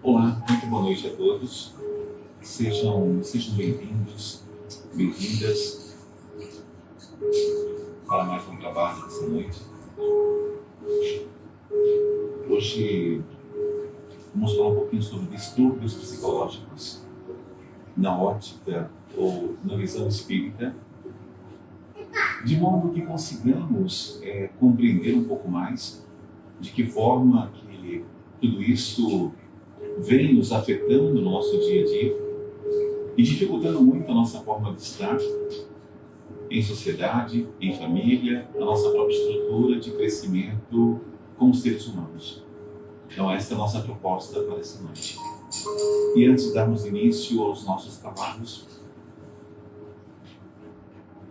Olá, muito boa noite a todos. Sejam bem-vindos, bem-vindas para mais um trabalho dessa noite. Hoje vamos falar um pouquinho sobre distúrbios psicológicos na ótica ou na visão espírita, de modo que consigamos compreender um pouco mais de que forma que tudo isso vem nos afetando no nosso dia a dia e dificultando muito a nossa forma de estar em sociedade, em família, a nossa própria estrutura de crescimento como seres humanos. Então essa é a nossa proposta para essa noite. E antes de darmos início aos nossos trabalhos,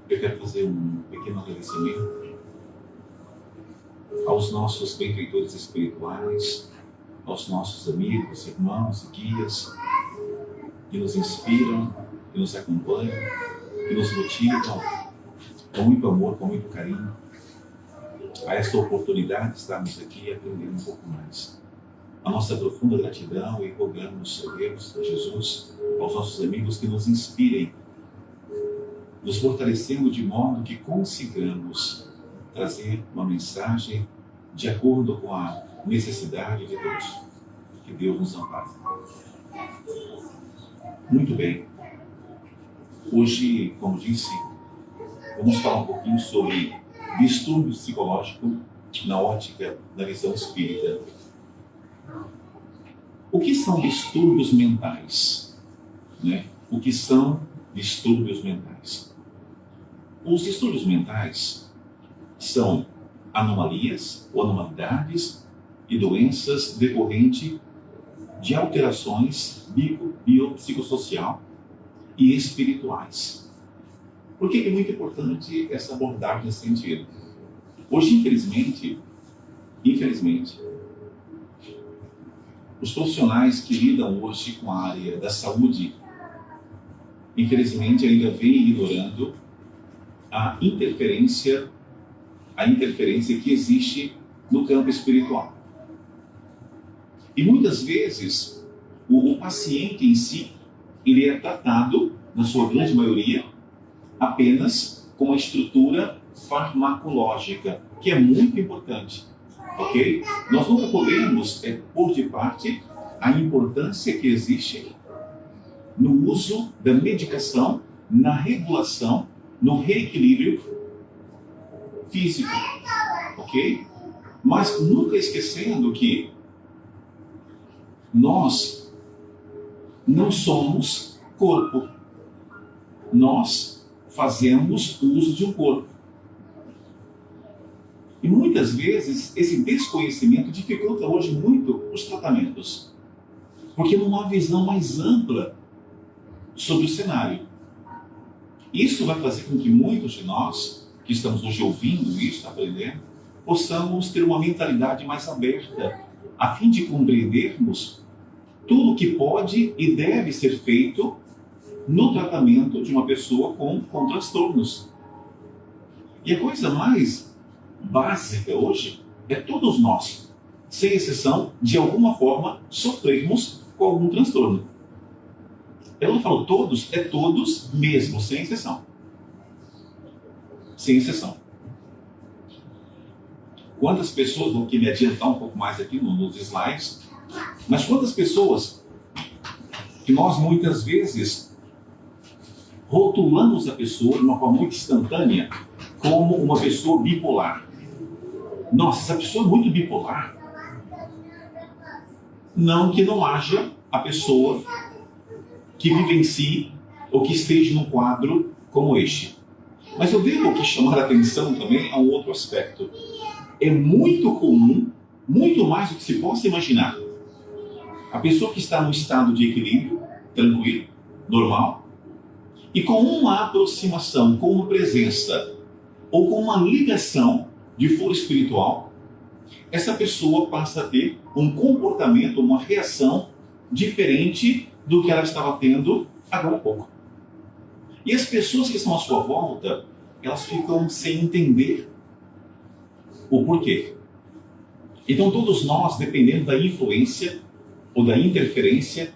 eu quero fazer um pequeno agradecimento aos nossos benfeitores espirituais, aos nossos amigos, irmãos e guias que nos inspiram, que nos acompanham, que nos motivam com muito amor, com muito carinho a esta oportunidade de estarmos aqui e aprender um pouco mais. A nossa profunda gratidão e rogamos a Deus, a Jesus, aos nossos amigos que nos inspirem, nos fortalecendo de modo que consigamos trazer uma mensagem de acordo com a necessidade de Deus. Que Deus nos ampare. Muito bem. Hoje, como disse, vamos falar um pouquinho sobre distúrbio psicológico na ótica da visão espírita. O que são distúrbios mentais? O que são distúrbios mentais? Os distúrbios mentais são anomalias ou anormalidades e doenças decorrentes de alterações biopsicossocial e espirituais. Por que é muito importante essa abordagem nesse sentido? Hoje, infelizmente, os profissionais que lidam hoje com a área da saúde, infelizmente, ainda vêm ignorando a interferência que existe no campo espiritual. E muitas vezes o paciente em si, ele é tratado, na sua grande maioria, apenas com uma estrutura farmacológica, que é muito importante, ok? Nós nunca podemos pôr de parte a importância que existe no uso da medicação, na regulação, no reequilíbrio físico, ok? Mas nunca esquecendo que nós não somos corpo. Nós fazemos uso de um corpo. E muitas vezes esse desconhecimento dificulta hoje muito os tratamentos, porque não há uma visão mais ampla sobre o cenário. Isso vai fazer com que muitos de nós, que estamos hoje ouvindo isso, aprendendo, possamos ter uma mentalidade mais aberta, a fim de compreendermos tudo o que pode e deve ser feito no tratamento de uma pessoa com transtornos. E a coisa mais básica hoje é todos nós, sem exceção, de alguma forma, sofrermos com algum transtorno. Eu não falo todos, é todos mesmo, sem exceção. Sem exceção. Quantas pessoas, vou aqui me adiantar um pouco mais aqui nos slides, mas quantas pessoas que nós muitas vezes rotulamos a pessoa de uma forma muito instantânea como uma pessoa bipolar. Nossa, essa pessoa é muito bipolar. Não que não haja a pessoa que vivencie ou que esteja num quadro como este. Mas eu devo aqui chamar a atenção também a um outro aspecto. É muito comum, muito mais do que se possa imaginar, a pessoa que está num estado de equilíbrio, tranquilo, normal, e com uma aproximação, com uma presença, ou com uma ligação de foro espiritual, essa pessoa passa a ter um comportamento, uma reação diferente do que ela estava tendo agora há pouco. E as pessoas que estão à sua volta, elas ficam sem entender o porquê. Então todos nós, dependendo da influência ou da interferência,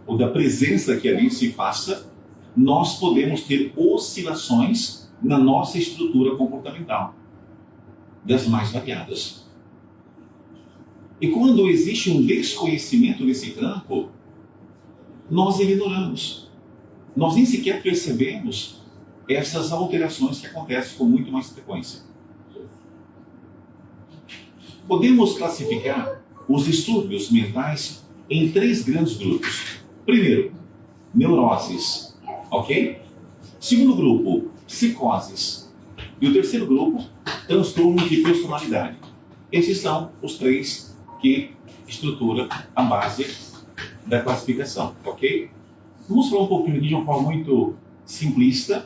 ou da presença que ali se faça, nós podemos ter oscilações na nossa estrutura comportamental, das mais variadas. E quando existe um desconhecimento nesse campo, nós ignoramos. Nós nem sequer percebemos essas alterações que acontecem com muito mais frequência. Podemos classificar os distúrbios mentais em 3 grandes grupos. Primeiro, neuroses, ok? Segundo grupo, psicoses. E o terceiro grupo, transtornos de personalidade. Esses são os 3 que estruturam a base da classificação, ok? Vamos falar um pouquinho aqui de uma forma muito simplista,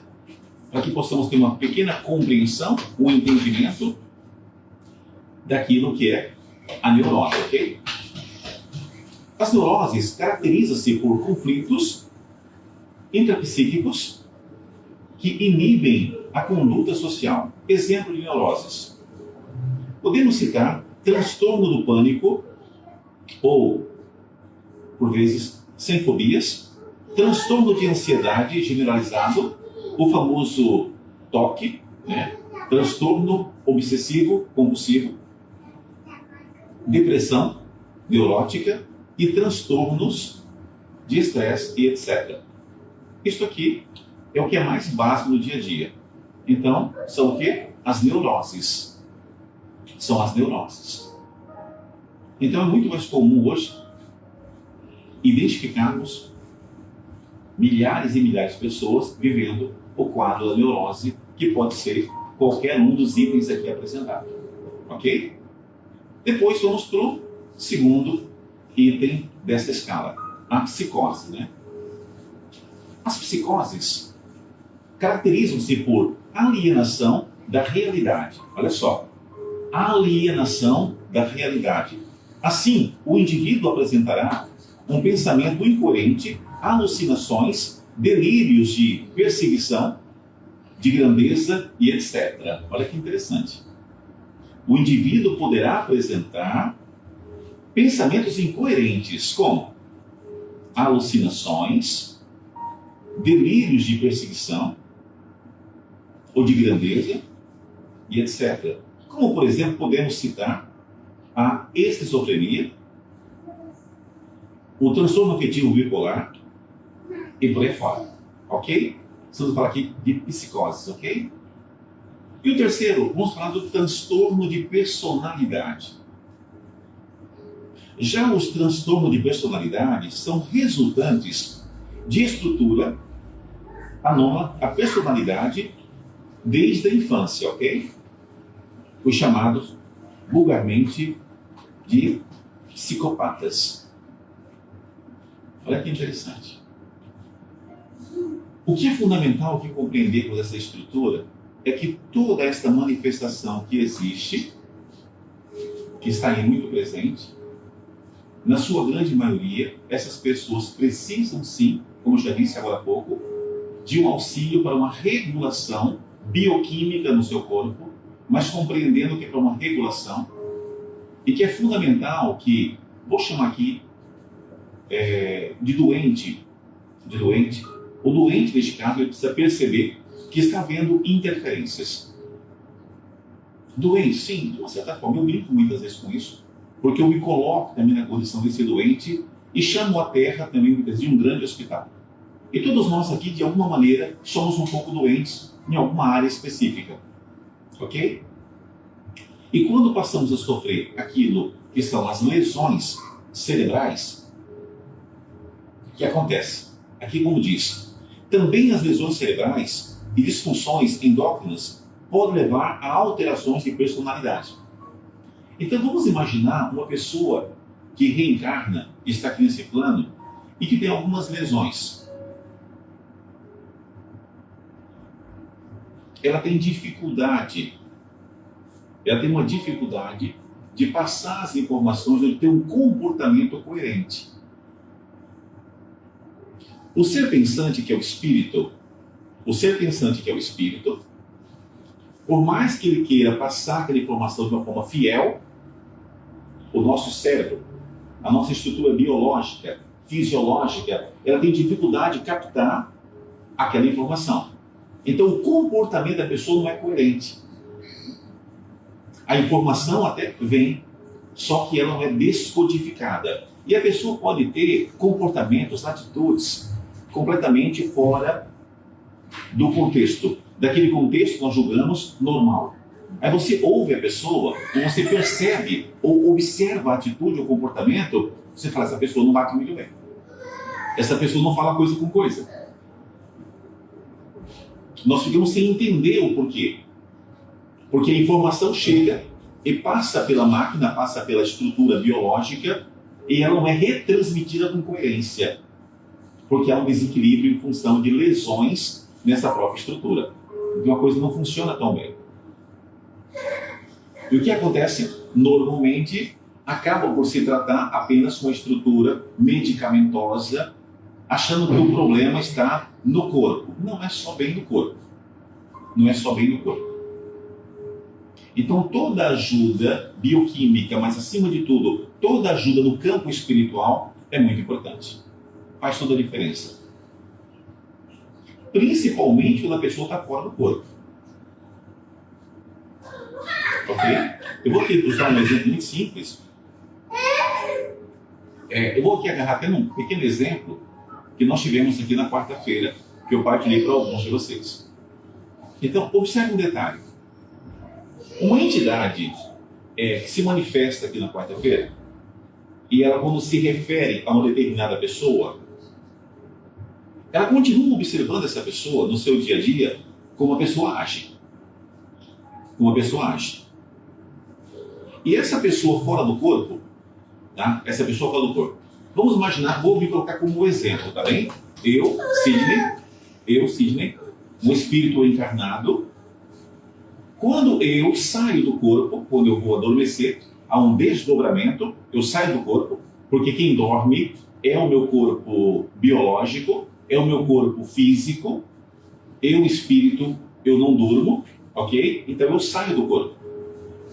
para que possamos ter uma pequena compreensão, um entendimento daquilo que é a neurose, ok? As neuroses caracterizam-se por conflitos intrapsíquicos que inibem a conduta social. Exemplo de neuroses. Podemos citar transtorno do pânico, ou, por vezes, sem fobias, transtorno de ansiedade generalizado, o famoso TOC, né? Transtorno obsessivo compulsivo, depressão neurótica e transtornos de estresse e etc. Isso aqui é o que é mais básico no dia a dia. Então, são o quê? As neuroses. São as neuroses. Então, é muito mais comum hoje identificarmos milhares e milhares de pessoas vivendo o quadro da neurose, que pode ser qualquer um dos itens aqui apresentados. Ok? Depois vamos para o segundo item dessa escala, a psicose, né? As psicoses caracterizam-se por alienação da realidade. Olha só, alienação da realidade. Assim, o indivíduo apresentará um pensamento incoerente, alucinações, delírios de perseguição, de grandeza e etc. Olha que interessante. O indivíduo poderá apresentar pensamentos incoerentes, como alucinações, delírios de perseguição ou de grandeza e etc. Como, por exemplo, podemos citar a esquizofrenia, o transtorno afetivo bipolar e por aí fora, ok? Vamos falar aqui de psicoses, ok? E o terceiro, vamos falar do transtorno de personalidade. Já os transtornos de personalidade são resultantes de estrutura anômala à personalidade desde a infância, ok? Os chamados vulgarmente de psicopatas. Olha que interessante. O que é fundamental que compreendermos essa estrutura é que toda esta manifestação que existe, que está aí muito presente, na sua grande maioria, essas pessoas precisam sim, como eu já disse agora há pouco, de um auxílio para uma regulação bioquímica no seu corpo, mas compreendendo que é para uma regulação e que é fundamental que, vou chamar aqui de doente, o doente neste caso ele precisa perceber que está havendo interferências. Doente, sim, de uma certa forma, eu brinco muitas vezes com isso, porque eu me coloco também na condição de ser doente e chamo a Terra também muitas vezes de um grande hospital. E todos nós aqui, de alguma maneira, somos um pouco doentes em alguma área específica. Ok? E quando passamos a sofrer aquilo que são as lesões cerebrais, o que acontece? Aqui como diz, também as lesões cerebrais e disfunções endócrinas podem levar a alterações de personalidade. Então vamos imaginar uma pessoa que reencarna, que está aqui nesse plano e que tem algumas lesões. Ela tem uma dificuldade de passar as informações, de ter um comportamento coerente. O ser pensante, que é o espírito, por mais que ele queira passar aquela informação de uma forma fiel, o nosso cérebro, a nossa estrutura biológica, fisiológica, ela tem dificuldade de captar aquela informação. Então o comportamento da pessoa não é coerente. A informação até vem, só que ela não é descodificada. E a pessoa pode ter comportamentos, atitudes completamente fora do contexto. Daquele contexto que nós julgamos normal. Aí você ouve a pessoa, e você percebe ou observa a atitude ou comportamento, você fala, essa pessoa não bate muito bem. Essa pessoa não fala coisa com coisa. Nós ficamos sem entender o porquê. Porque a informação chega e passa pela máquina, passa pela estrutura biológica e ela não é retransmitida com coerência. Porque há um desequilíbrio em função de lesões nessa própria estrutura. Então a coisa não funciona tão bem. E o que acontece? Normalmente acaba por se tratar apenas com a estrutura medicamentosa, achando que o problema está no corpo. Não é só bem no corpo. Não é só bem no corpo. Então toda ajuda bioquímica, mas acima de tudo, toda ajuda no campo espiritual é muito importante. Faz toda a diferença. Principalmente quando a pessoa está fora do corpo. Ok? Eu vou aqui usar um exemplo muito simples. Eu vou aqui agarrar até num pequeno exemplo que nós tivemos aqui na quarta-feira, que eu partilhei para alguns de vocês. Então, observe um detalhe. Uma entidade que se manifesta aqui na quarta-feira, e ela, quando se refere a uma determinada pessoa, ela continua observando essa pessoa no seu dia a dia como a pessoa age. Como a pessoa age. E essa pessoa fora do corpo, tá? Essa pessoa fora do corpo. Vamos imaginar, vou me colocar como exemplo, tá bem? Eu, Sidney, um espírito encarnado. Quando eu saio do corpo, quando eu vou adormecer, há um desdobramento, eu saio do corpo, porque quem dorme é o meu corpo biológico, é o meu corpo físico, eu, espírito, eu não durmo, ok? Então eu saio do corpo.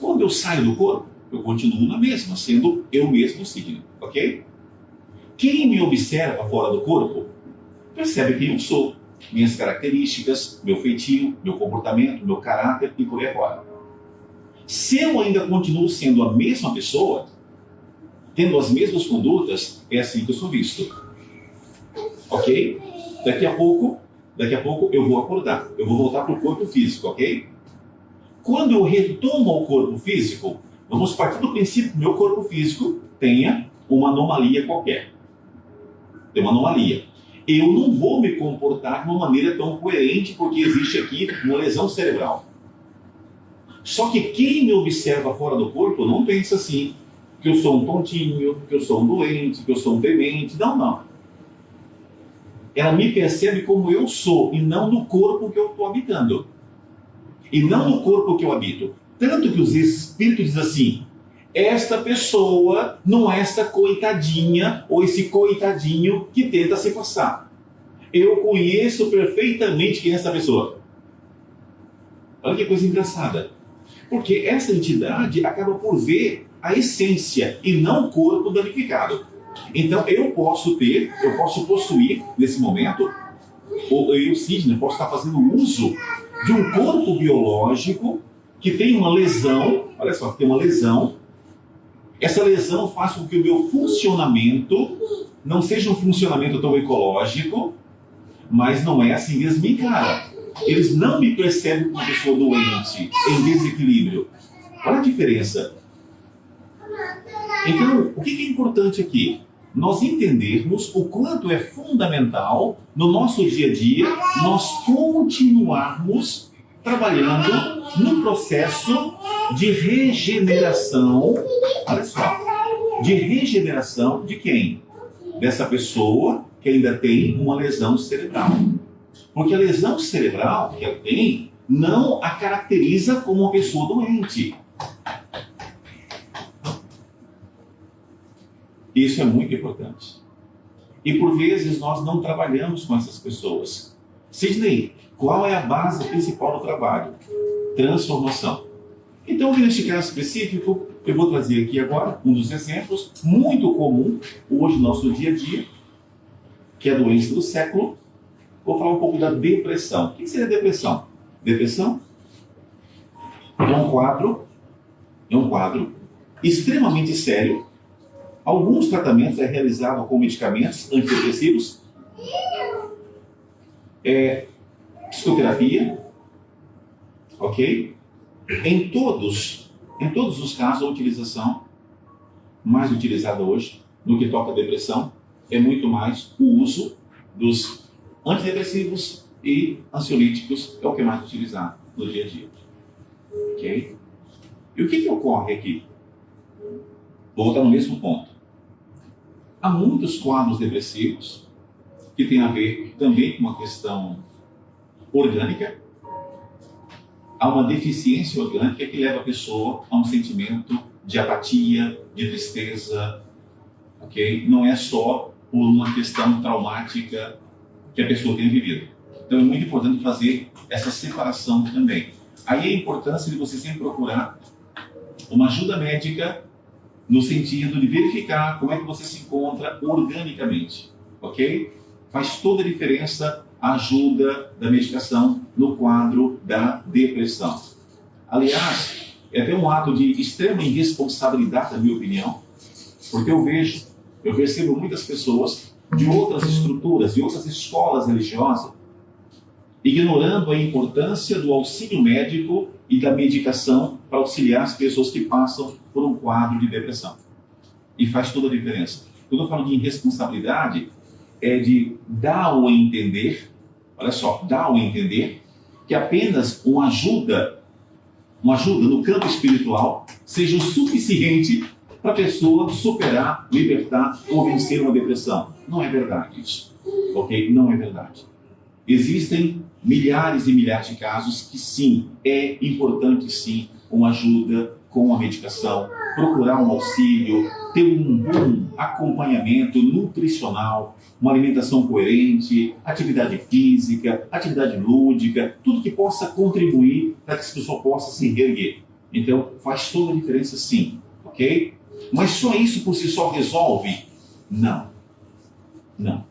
Quando eu saio do corpo, eu continuo na mesma, sendo eu mesmo Sidney, ok? Quem me observa fora do corpo, percebe quem eu sou, minhas características, meu feitio, meu comportamento, meu caráter e por aí fora. Se eu ainda continuo sendo a mesma pessoa, tendo as mesmas condutas, é assim que eu sou visto. Ok? Daqui a pouco eu vou acordar, eu vou voltar para o corpo físico, ok? Quando eu retomo ao corpo físico, vamos partir do princípio que meu corpo físico tenha uma anomalia qualquer. Tem uma anomalia. Eu não vou me comportar de uma maneira tão coerente porque existe aqui uma lesão cerebral. Só que quem me observa fora do corpo não pensa assim, que eu sou um tontinho, que eu sou um doente, que eu sou um demente. Não. Ela me percebe como eu sou e não no corpo que eu estou habitando. E não no corpo que eu habito. Tanto que os espíritos dizem assim, esta pessoa não é essa coitadinha ou esse coitadinho que tenta se passar. Eu conheço perfeitamente quem é essa pessoa. Olha que coisa engraçada. Porque essa entidade acaba por ver a essência e não o corpo danificado. Então eu posso possuir nesse momento, ou eu, Sidney, posso estar fazendo uso de um corpo biológico que tem uma lesão, olha só, que tem uma lesão. Essa lesão faz com que o meu funcionamento não seja um funcionamento tão ecológico, mas não é assim mesmo, cara. Eles não me percebem como uma pessoa doente, em desequilíbrio. Olha a diferença. Então, o que é importante aqui? Nós entendermos o quanto é fundamental no nosso dia a dia nós continuarmos trabalhando no processo de regeneração. Olha só, de regeneração de quem? Dessa pessoa que ainda tem uma lesão cerebral. Porque a lesão cerebral que ela tem não a caracteriza como uma pessoa doente. Isso é muito importante. E por vezes nós não trabalhamos com essas pessoas. Sidney, qual é a base principal do trabalho? Transformação. Então, neste caso específico, Eu vou trazer aqui agora um dos exemplos muito comum hoje no nosso dia a dia, que é a doença do século. Vou falar um pouco da depressão. O que seria depressão? Depressão é um quadro extremamente sério. Alguns tratamentos é realizado com medicamentos antidepressivos, psicoterapia, ok? Em todos os casos, a utilização mais utilizada hoje, no que toca a depressão, é muito mais o uso dos antidepressivos e ansiolíticos, é o que é mais utilizado no dia a dia. Ok? E o que ocorre aqui? Vou voltar no mesmo ponto. Há muitos quadros depressivos que têm a ver também com uma questão orgânica. Há uma deficiência orgânica que leva a pessoa a um sentimento de apatia, de tristeza, ok? Não é só por uma questão traumática que a pessoa tenha vivido. Então é muito importante fazer essa separação também. Aí a importância de você sempre procurar uma ajuda médica no sentido de verificar como é que você se encontra organicamente, ok? Faz toda a diferença a ajuda da medicação no quadro da depressão. Aliás, é até um ato de extrema irresponsabilidade, na minha opinião, porque eu percebo muitas pessoas de outras estruturas, de outras escolas religiosas, ignorando a importância do auxílio médico e da medicação para auxiliar as pessoas que passam por um quadro de depressão. E faz toda a diferença. Quando eu falo de irresponsabilidade, é de dar ao entender, olha só, dar ao entender que apenas uma ajuda no campo espiritual seja o suficiente para a pessoa superar, libertar ou vencer uma depressão. Não é verdade isso, ok? Não é verdade. Existem milhares e milhares de casos que sim, é importante sim uma ajuda com a medicação, procurar um auxílio, ter um bom acompanhamento nutricional, uma alimentação coerente, atividade física, atividade lúdica, tudo que possa contribuir para que essa pessoa possa se reerguer. Então, faz toda a diferença sim, ok? Mas só isso por si só resolve? Não. Não.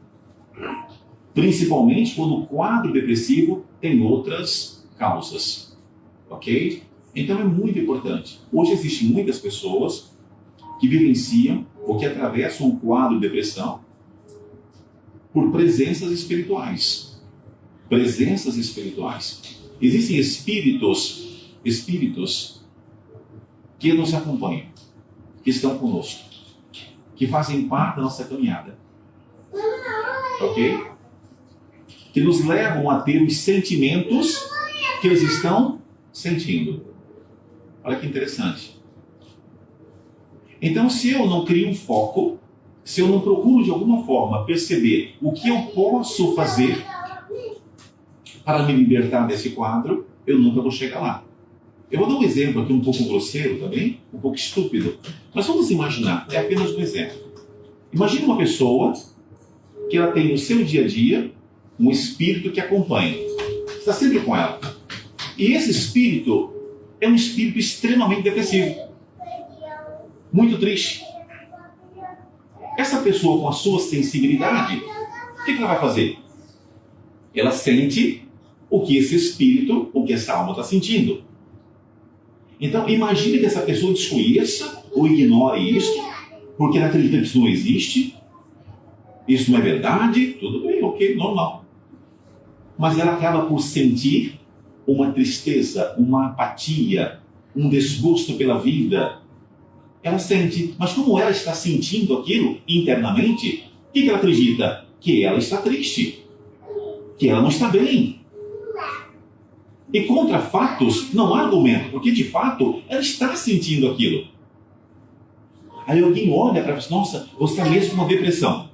Principalmente quando o quadro depressivo tem outras causas, ok? Então é muito importante. Hoje existem muitas pessoas que vivenciam ou que atravessam um quadro de depressão por presenças espirituais. Presenças espirituais. Existem espíritos que nos acompanham, que estão conosco, que fazem parte da nossa caminhada, ok? Que nos levam a ter os sentimentos que eles estão sentindo. Olha que interessante. Então, se eu não crio um foco, se eu não procuro de alguma forma perceber o que eu posso fazer para me libertar desse quadro, eu nunca vou chegar lá. Eu vou dar um exemplo aqui um pouco grosseiro também, um pouco estúpido. Mas vamos imaginar, é apenas um exemplo. Imagine uma pessoa que ela tem no seu dia a dia um espírito que acompanha. Está sempre com ela. E esse espírito é um espírito extremamente depressivo. Muito triste. Essa pessoa com a sua sensibilidade, o que ela vai fazer? Ela sente o que esse espírito, o que essa alma está sentindo. Então, imagine que essa pessoa desconheça ou ignore isso, porque ela acredita que isso não existe, isso não é verdade, tudo bem, ok, normal. Mas ela acaba por sentir uma tristeza, uma apatia, um desgosto pela vida. Ela sente, mas como ela está sentindo aquilo internamente, o que ela acredita? Que ela está triste, que ela não está bem. E contra fatos não há argumento, porque de fato ela está sentindo aquilo. Aí alguém olha para ela e diz, nossa, você está mesmo com uma depressão.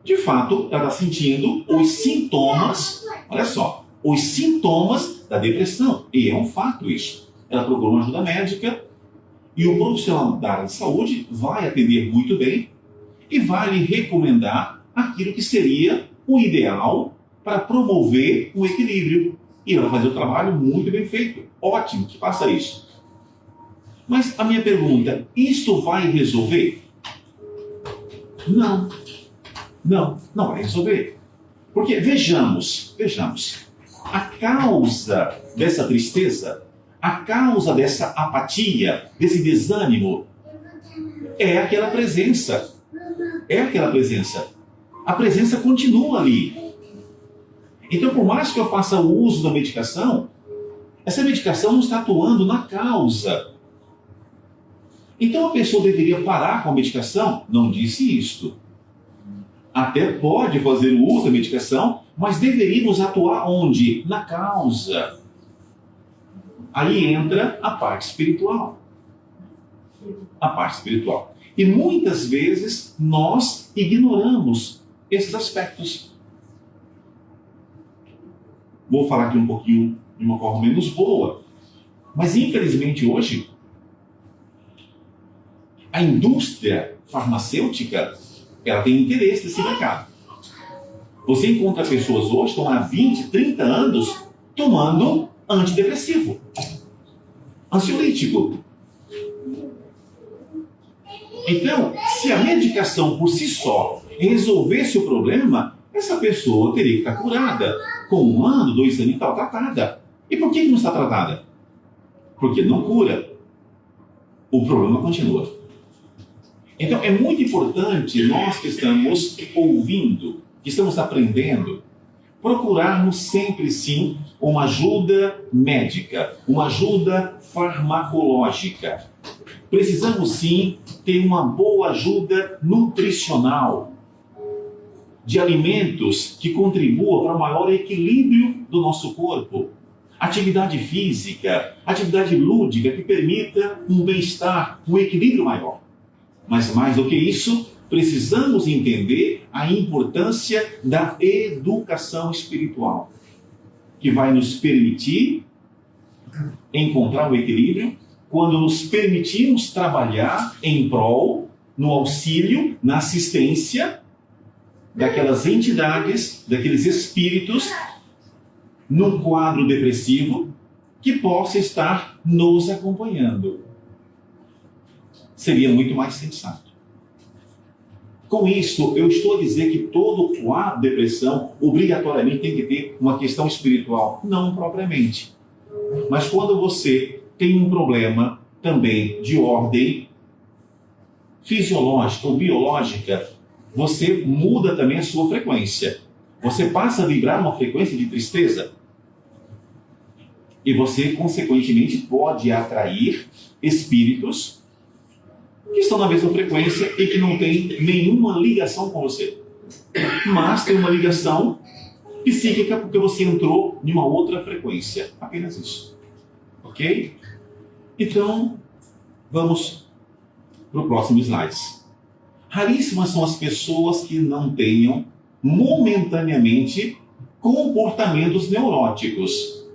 De fato, ela está sentindo os sintomas, olha só, os sintomas da depressão. E é um fato isso. Ela procura uma ajuda médica e o profissional da área de saúde vai atender muito bem e vai lhe recomendar aquilo que seria o ideal para promover o equilíbrio. E ela vai fazer o trabalho muito bem feito. Ótimo que faça isso. Mas a minha pergunta, isto vai resolver? Não. Não vai resolver. Porque vejamos, a causa dessa tristeza, a causa dessa apatia, desse desânimo, é aquela presença. A presença continua ali. Então, por mais que eu faça o uso da medicação, essa medicação não está atuando na causa. Então, a pessoa deveria parar com a medicação? Não disse isto. Até pode fazer o uso da medicação, mas deveríamos atuar onde? Na causa. Aí entra a parte espiritual. E muitas vezes nós ignoramos esses aspectos. Vou falar aqui um pouquinho de uma forma menos boa, mas infelizmente hoje a indústria farmacêutica, ela tem interesse nesse mercado. Você encontra pessoas hoje que estão há 20, 30 anos tomando antidepressivo, ansiolítico. Então, se a medicação por si só resolvesse o problema, essa pessoa teria que estar curada. Com 1 ano, 2 anos e tal, tratada. E por que não está tratada? Porque não cura. O problema continua. Então, é muito importante nós que estamos ouvindo, que estamos aprendendo, procurarmos sempre, sim, uma ajuda médica, uma ajuda farmacológica. Precisamos, sim, ter uma boa ajuda nutricional, de alimentos que contribuam para o maior equilíbrio do nosso corpo. Atividade física, atividade lúdica que permita um bem-estar, um equilíbrio maior. Mas mais do que isso, precisamos entender a importância da educação espiritual, que vai nos permitir encontrar o equilíbrio quando nos permitimos trabalhar em prol, no auxílio, na assistência daquelas entidades, daqueles espíritos, num quadro depressivo, que possa estar nos acompanhando. Seria muito mais sensato. Com isso, eu estou a dizer que todo quadro de depressão obrigatoriamente tem que ter uma questão espiritual. Não propriamente. Mas quando você tem um problema também de ordem fisiológica ou biológica, você muda também a sua frequência. Você passa a vibrar uma frequência de tristeza. E você, consequentemente, pode atrair espíritos que estão na mesma frequência e que não tem nenhuma ligação com você. Mas tem uma ligação psíquica porque você entrou em uma outra frequência. Apenas isso. Ok? Então, vamos para o próximo slide. Raríssimas são as pessoas que não tenham, momentaneamente, comportamentos neuróticos.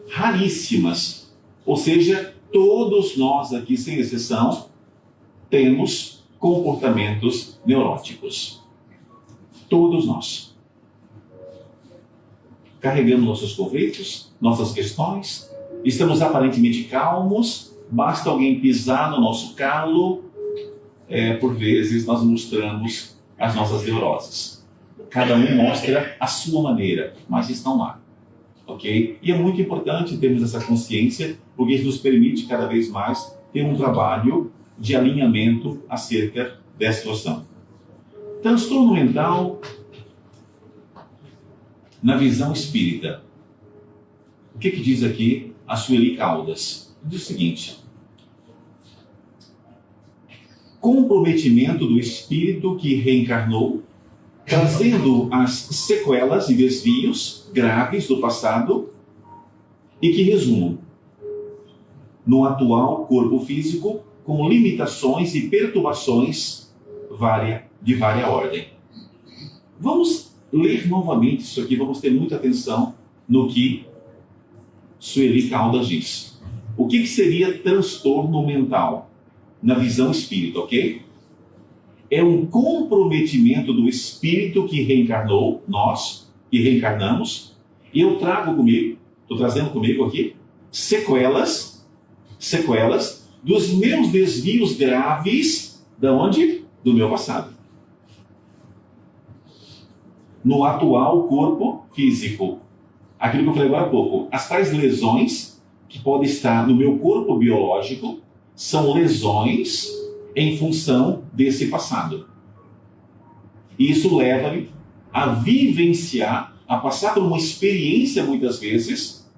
Raríssimas. Ou seja, todos nós aqui, sem exceção, temos comportamentos neuróticos. Todos nós. Carregamos nossos conflitos, nossas questões, estamos aparentemente calmos, basta alguém pisar no nosso calo, por vezes nós mostramos as nossas neuroses. Cada um mostra a sua maneira, mas estão lá. Ok? E é muito importante termos essa consciência, porque isso nos permite cada vez mais ter um trabalho de alinhamento acerca dessa situação. Transtorno mental na visão espírita. O que diz aqui a Sueli Caldas? Diz o seguinte: comprometimento do espírito que reencarnou, trazendo as sequelas e desvios graves do passado e que resumam no atual corpo físico com limitações e perturbações de várias ordem. Vamos ler novamente isso aqui, vamos ter muita atenção no que Sueli Caldas diz. O que seria transtorno mental na visão espírita, ok? É um comprometimento do espírito que reencarnou, nós, que reencarnamos, e eu trago comigo, estou trazendo comigo aqui, sequelas sequelas dos meus desvios graves, de onde? Do meu passado. No atual corpo físico. Aquilo que eu falei agora há pouco. As tais lesões que podem estar no meu corpo biológico são lesões em função desse passado. E isso leva-me a vivenciar, a passar por uma experiência, muitas vezes,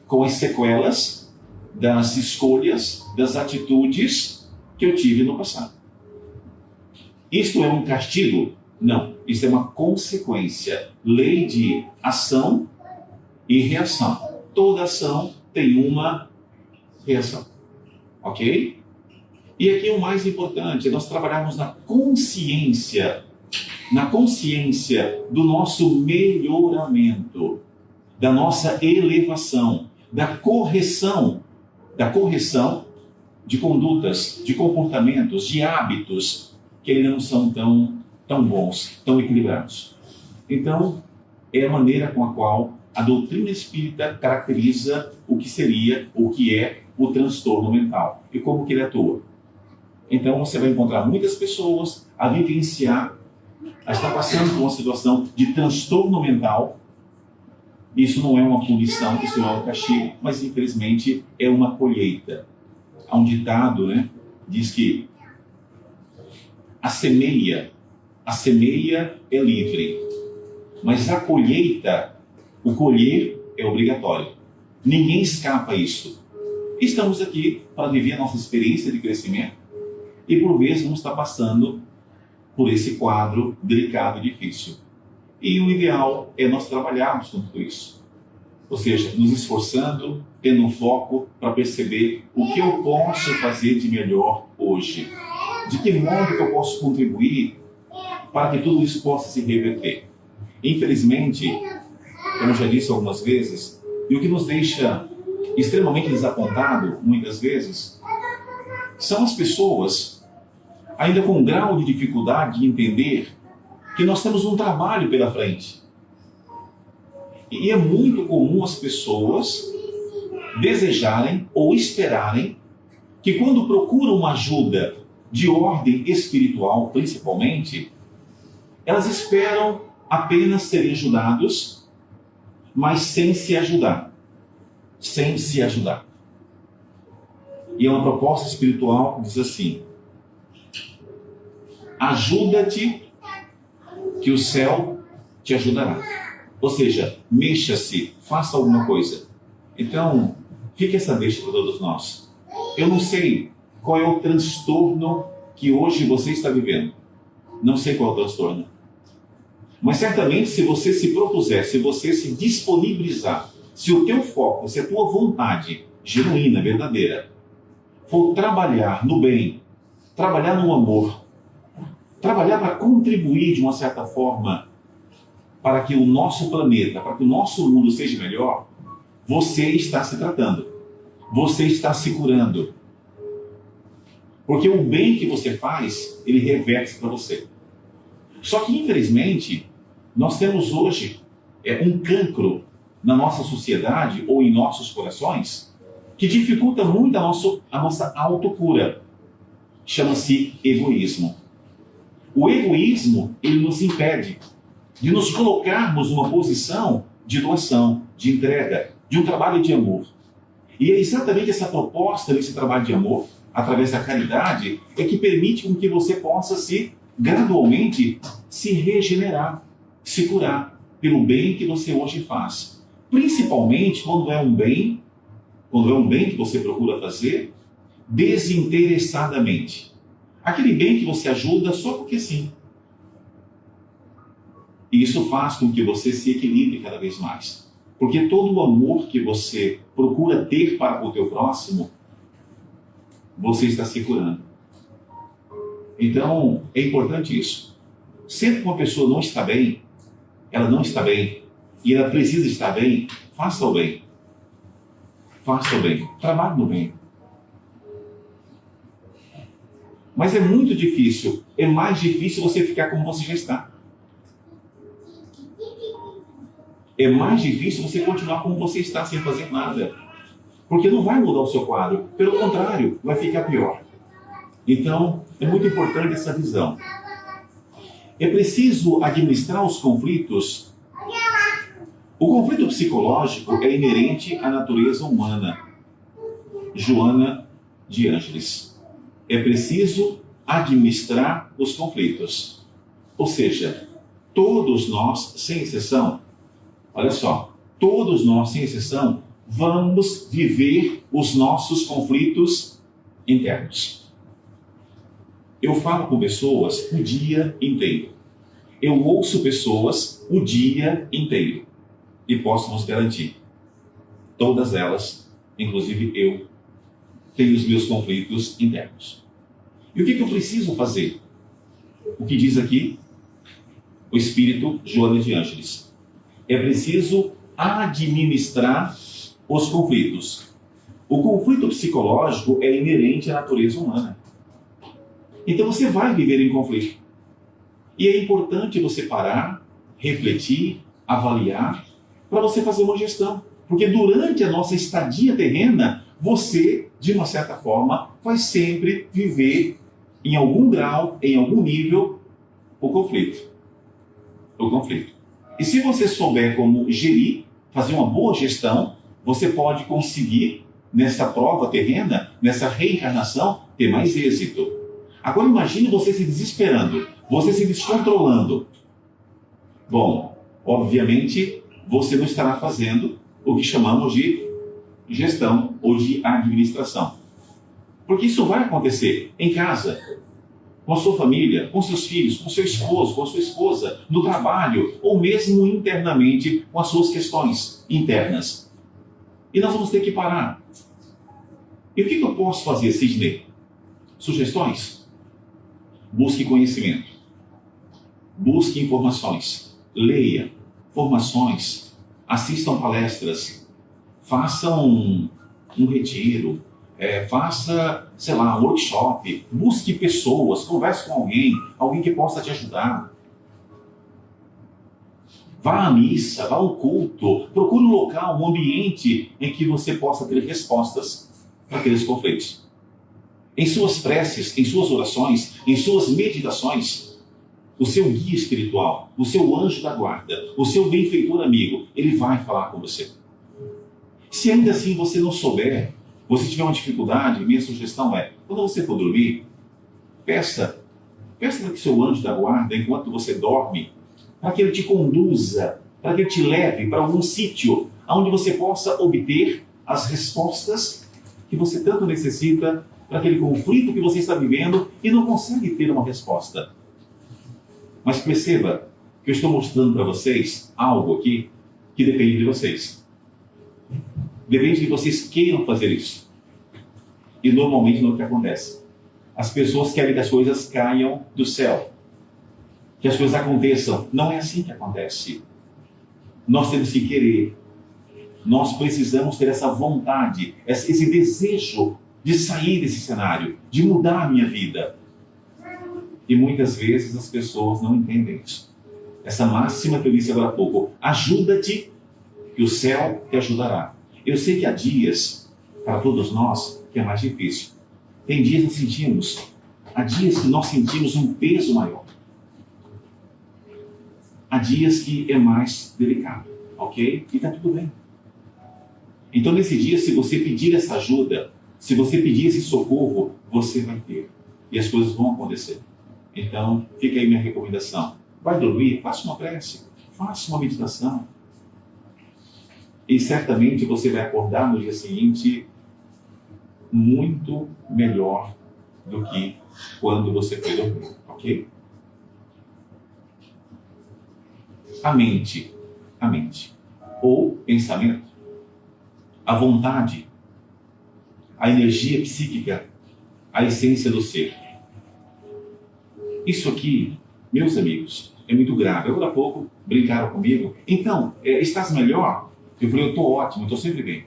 com as sequelas das escolhas, das atitudes que eu tive no passado. Isto é um castigo? Não. Isso é uma consequência. Lei de ação e reação. Toda ação tem uma reação. Ok? E aqui o mais importante é nós trabalharmos na consciência do nosso melhoramento, da nossa elevação, da correção de condutas, de comportamentos, de hábitos que ainda não são tão bons, tão equilibrados. Então, é a maneira com a qual a doutrina espírita caracteriza o que seria, o que é o transtorno mental e como que ele atua. Então, você vai encontrar muitas pessoas a vivenciar, a estar passando por uma situação de transtorno mental. Isso não é uma punição, isso não é um castigo, mas infelizmente é uma colheita. Há um ditado, diz que a semeia é livre, mas a colheita, o colher é obrigatório. Ninguém escapa a isso. Estamos aqui para viver a nossa experiência de crescimento e por vezes vamos estar passando por esse quadro delicado e difícil. E o ideal é nós trabalharmos com tudo isso. Ou seja, nos esforçando, tendo um foco para perceber o que eu posso fazer de melhor hoje. De que modo que eu posso contribuir para que tudo isso possa se reverter. Infelizmente, como eu já disse algumas vezes, e o que nos deixa extremamente desapontado, muitas vezes, são as pessoas ainda com um grau de dificuldade de entender que nós temos um trabalho pela frente. E é muito comum as pessoas desejarem ou esperarem que quando procuram uma ajuda de ordem espiritual, principalmente, elas esperam apenas serem ajudados, mas sem se ajudar. Sem se ajudar. E é uma proposta espiritual que diz assim: ajuda-te que o céu te ajudará. Ou seja, mexa-se, faça alguma coisa. Então, fica essa deixa para todos nós. Eu não sei qual é o transtorno que hoje você está vivendo. Não sei qual é o transtorno. Mas certamente, se você se propuser, se você se disponibilizar, se o teu foco, se a tua vontade genuína, verdadeira, for trabalhar no bem, trabalhar no amor, trabalhar para contribuir de uma certa forma para que o nosso planeta, para que o nosso mundo seja melhor, você está se tratando, você está se curando. Porque o bem que você faz, ele reverte para você. Só que, infelizmente, nós temos hoje um cancro na nossa sociedade ou em nossos corações que dificulta muito a nossa autocura. Chama-se egoísmo. O egoísmo, ele nos impede de nos colocarmos numa posição de doação, de entrega, de um trabalho de amor. E é exatamente essa proposta desse trabalho de amor, através da caridade, é que permite com que você possa gradualmente se regenerar, se curar pelo bem que você hoje faz. Principalmente quando é um bem que você procura fazer desinteressadamente. Aquele bem que você ajuda só porque sim. E isso faz com que você se equilibre cada vez mais. Porque todo o amor que você procura ter para o teu próximo, você está se curando. Então, é importante isso. Sempre que uma pessoa não está bem, ela não está bem, e ela precisa estar bem, faça o bem. Faça o bem. Trabalhe no bem. Mas é muito difícil. É mais difícil você ficar como você já está. É mais difícil você continuar como você está, sem fazer nada. Porque não vai mudar o seu quadro, pelo contrário, vai ficar pior. Então, é muito importante essa visão. É preciso administrar os conflitos. O conflito psicológico é inerente à natureza humana. Joana de Ângeles. É preciso administrar os conflitos. Ou seja, todos nós, sem exceção, olha só, todos nós, sem exceção, vamos viver os nossos conflitos internos. Eu falo com pessoas o dia inteiro. Eu ouço pessoas o dia inteiro. E posso vos garantir, todas elas, inclusive eu, tenho os meus conflitos internos. E o que eu preciso fazer? O que diz aqui o Espírito Joana de Ângeles? É preciso administrar os conflitos. O conflito psicológico é inerente à natureza humana. Então você vai viver em conflito. E é importante você parar, refletir, avaliar, para você fazer uma gestão. Porque durante a nossa estadia terrena, você, de uma certa forma, vai sempre viver em algum grau, em algum nível, o conflito. O conflito. E se você souber como gerir, fazer uma boa gestão, você pode conseguir, nessa prova terrena, nessa reencarnação, ter mais êxito. Agora imagine você se desesperando, você se descontrolando. Bom, obviamente, você não estará fazendo o que chamamos de gestão ou de administração. Porque isso vai acontecer em casa, com a sua família, com seus filhos, com seu esposo, com a sua esposa, no trabalho, ou mesmo internamente com as suas questões internas. E nós vamos ter que parar. E o que eu posso fazer, Sidney? Sugestões? Busque conhecimento. Busque informações. Leia formações. Assistam palestras. Façam um retiro. Faça, sei lá, um workshop. Busque pessoas. Converse com alguém que possa te ajudar. Vá à missa, vá ao culto. Procure um local, um ambiente em que você possa ter respostas para aqueles conflitos. Em suas preces, em suas orações, em suas meditações, o seu guia espiritual, o seu anjo da guarda, o seu benfeitor amigo, ele vai falar com você. Se ainda assim você não souber, você tiver uma dificuldade, minha sugestão é, quando você for dormir, peça para que o seu anjo da guarda, enquanto você dorme, para que ele te conduza, para que ele te leve para algum sítio onde você possa obter as respostas que você tanto necessita para aquele conflito que você está vivendo e não consegue ter uma resposta. Mas perceba que eu estou mostrando para vocês algo aqui que depende de vocês. Depende de vocês queiram fazer isso. E normalmente não é o que acontece. As pessoas querem que as coisas caiam do céu. Que as coisas aconteçam. Não é assim que acontece. Nós temos que querer. Nós precisamos ter essa vontade, esse desejo de sair desse cenário, de mudar a minha vida. E muitas vezes as pessoas não entendem isso. Essa máxima que eu disse agora há pouco, ajuda-te que o céu te ajudará. Eu sei que há dias, para todos nós, que é mais difícil. Tem dias que há dias que nós sentimos um peso maior. Há dias que é mais delicado, ok? E está tudo bem. Então nesse dia, se você pedir essa ajuda, se você pedir esse socorro, você vai ter. E as coisas vão acontecer. Então, fica aí minha recomendação. Vai dormir, faça uma prece, faça uma meditação. E certamente você vai acordar no dia seguinte muito melhor do que quando você foi dormir, ok? A mente, ou pensamento, a vontade, a energia psíquica, a essência do ser. Isso aqui, meus amigos, é muito grave. Agora há pouco brincaram comigo. Então, estás melhor? Eu falei, eu estou ótimo, estou sempre bem.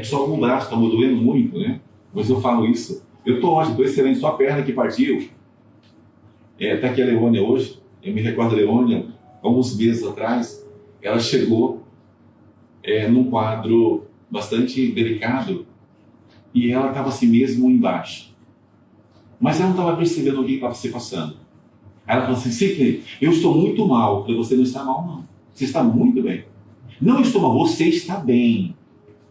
Só o braço está me doendo muito, né? Mas eu falo isso. Eu estou ótimo, estou excelente, só a perna que partiu. Está aqui a Leônia hoje. Eu me recordo da Leônia, alguns meses atrás, ela chegou num quadro bastante delicado, e ela estava assim mesmo embaixo. Mas ela não estava percebendo o que estava se passando. Aí ela falou assim, Sidney, eu estou muito mal. Eu falei, você não está mal, não. Você está muito bem. Não estou mal, você está bem.